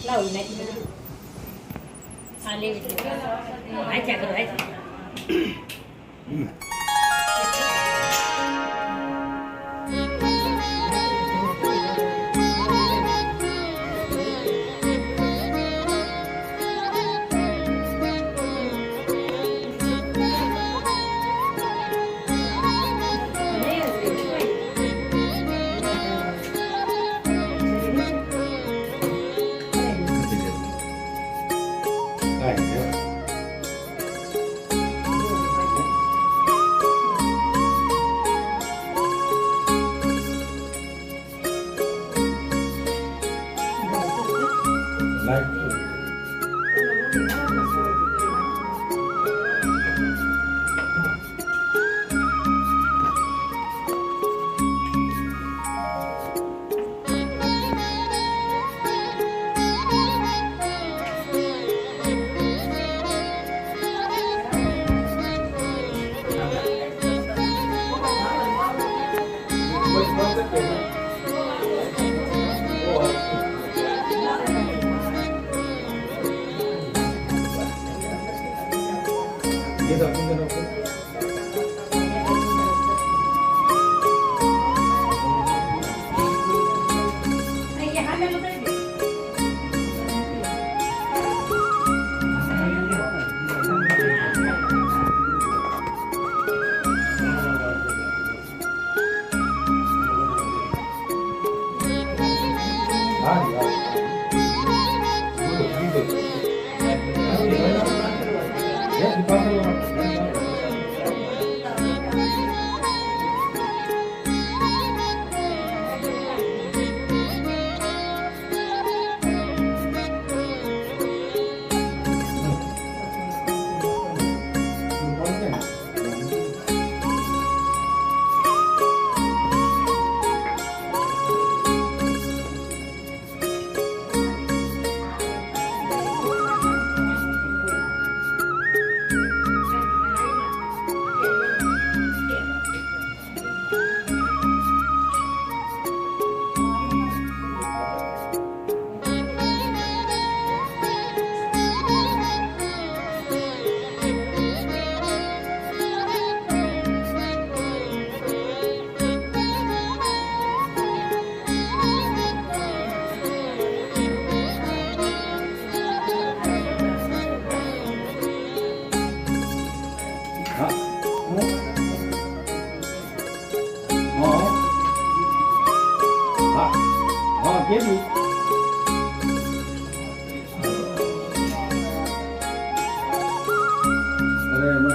લાવું નાખી આ લેવી છે આચા કરો આચા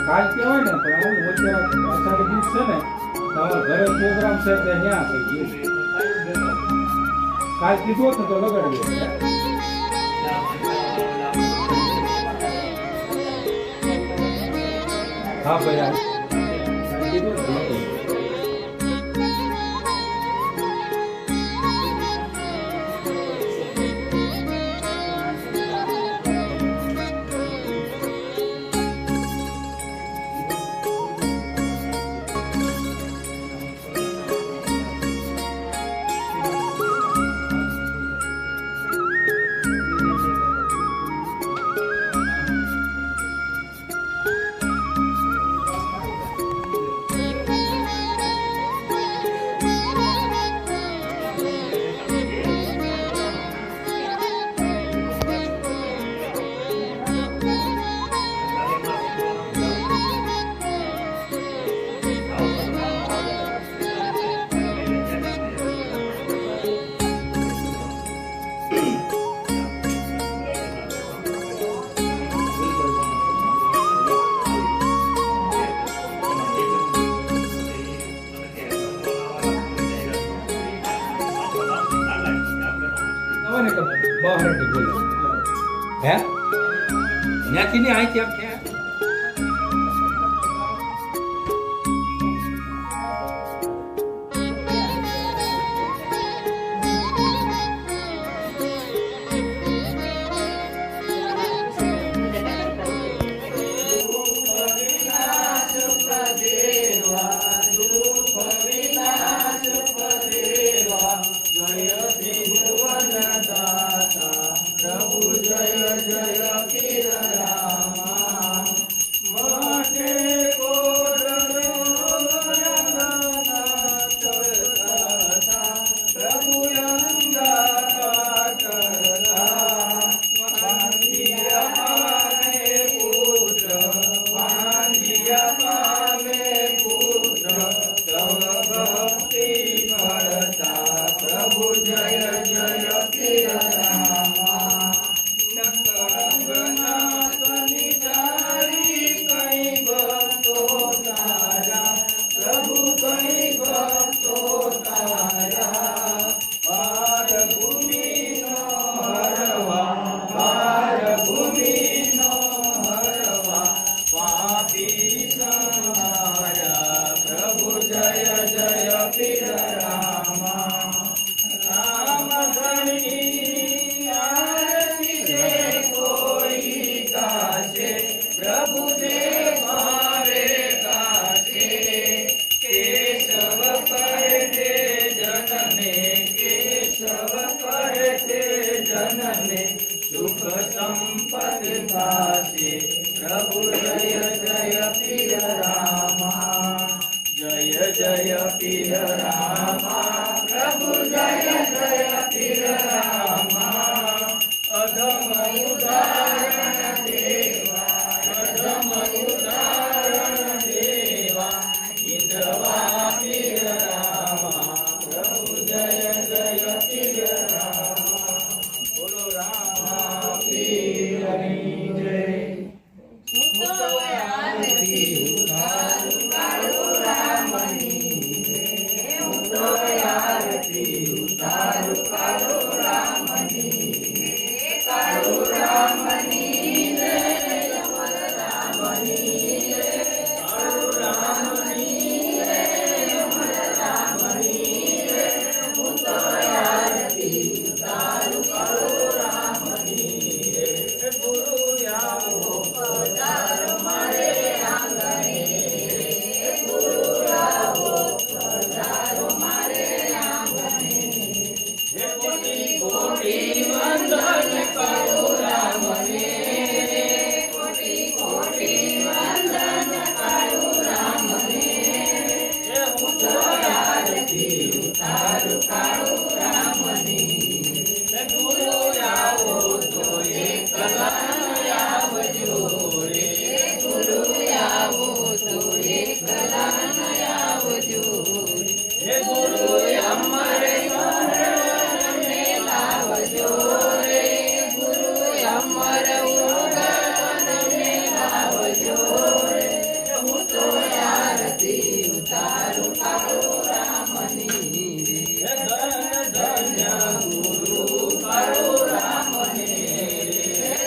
કાલ કહેવાય ને પણ હું અત્યારે અષાઢી બીજ છે ને તમારા ઘરે પ્રોગ્રામ છે એટલે ત્યાં કહીએ કાલ કીધું હોત ને તો લગાડીએ હા ભાઈ કીધું ને લગાડીએ બહાર બોલો હે ત્યાંથી ને અહીંથી આમ ક્યાં પ્રભુ જય જય પીર રામા માટે પ્રભુ અંગા પ્રભુ જય જય પીર રામા નકળંગનાથની જારી કઈ ભક્તો તારા પ્રભુ કઈ ભક્તો તારા પાર ભૂમિનો હરવા પાપી સંહારા પ્રભુ જય જય પીર રામા રામ ધણી આરતી છે કોઈ ગાશે પ્રભુ દે મારે ગાશે કેશવ કહે છે જનને કેશવ કહે છે જનને સુખ સંપદ થાશે પ્રભુ જય જય પીર રામા જય જય પીર રામા પ્રભુ જય જય પીર રામા અધમ ઉદાહરણ દેવા અધમ ઉદાહરણ દેવા ઇન્દ્રવા પીર રામા પ્રભુ જય જય પીર રામા બોલો રામા પીરની જય હું તો આરતી ઉતારું કાળુ રામની રે હું તો આરતી ઉતારું કાળુ રામની રે કાળુ રામની રે અમર રામની રે કાળુ રામની રે અમર રામની રે હું તો આરતી ઉતારું કાળુ રામની રે ગુરુ આવો પધારો મારે આંગણે ગુરુ આવો પધારો મારે આંગણે કોટી કોટી વંદન કાળુ રામને કોટી કોટી વંદન કાળુ રામને હું તો આરતી ઉતારું કાળુ રામની ગુરુ આવો તો એકલા આવજો રે ગુરુ આવો તો એકલા આવજો રે ગુરુ અમર ઉગરને લાવજો રે ગુરુ અમર ઉગરને લાવજો રે હું તો આરતી ઉતારું કાળુ રામની રે ધન્ય ધન્ય ગુરુ કાળુ રામને રે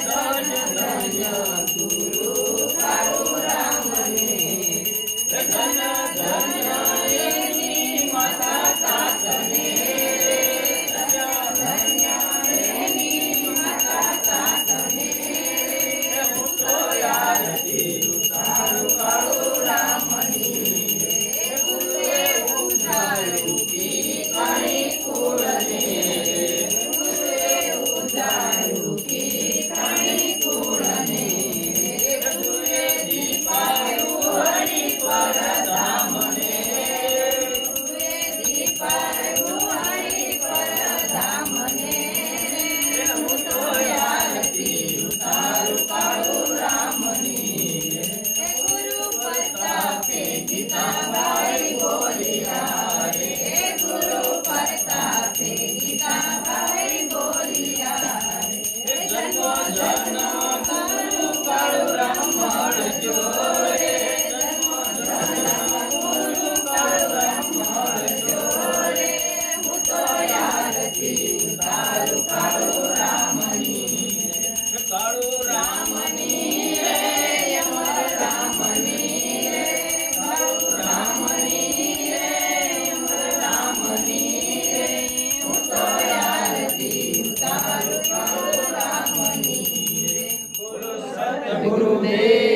ધન્ય ધન્ય ગુરુ કાળુ રામને રે ધન્ય ધન્ય એની માતા તાતને ધન્ય ધન્ય એની માતા તાતને હું તો આરતી ઉતારું કાળુ રામની રે ગુરુએ ઉજાળ્યું કી કાળી કુળને ગુરુએ ઉજાળ્યું કી કાળી કુળને ગુરુએ દીપાયું હરિ પર ધામને ગુરુએ દીપાયું હરિ પર ધામને હું તો આરતી ઉતારું કાળુ રામની રે ગુરુ પ્રતાપે ગીતાબાઈ બોલ્યા રે ગુરુ પ્રતાપે ગીતાબાઈ બોલ્યા રે જન્મ જન્મ ગુરુ કાળુ રામ મળજો રે જન્મ જન્મ ગુરુ કાળુ રામ મળજો રે હું તો આરતી ઉતારું કાળુ રામની કાળુ રામની રે અમર રામની રે કાળુ રામની રે અમર રામની રે હું તો આરતી ઉતારું કાળુ રામની રે બોલો સતગુરુદેવ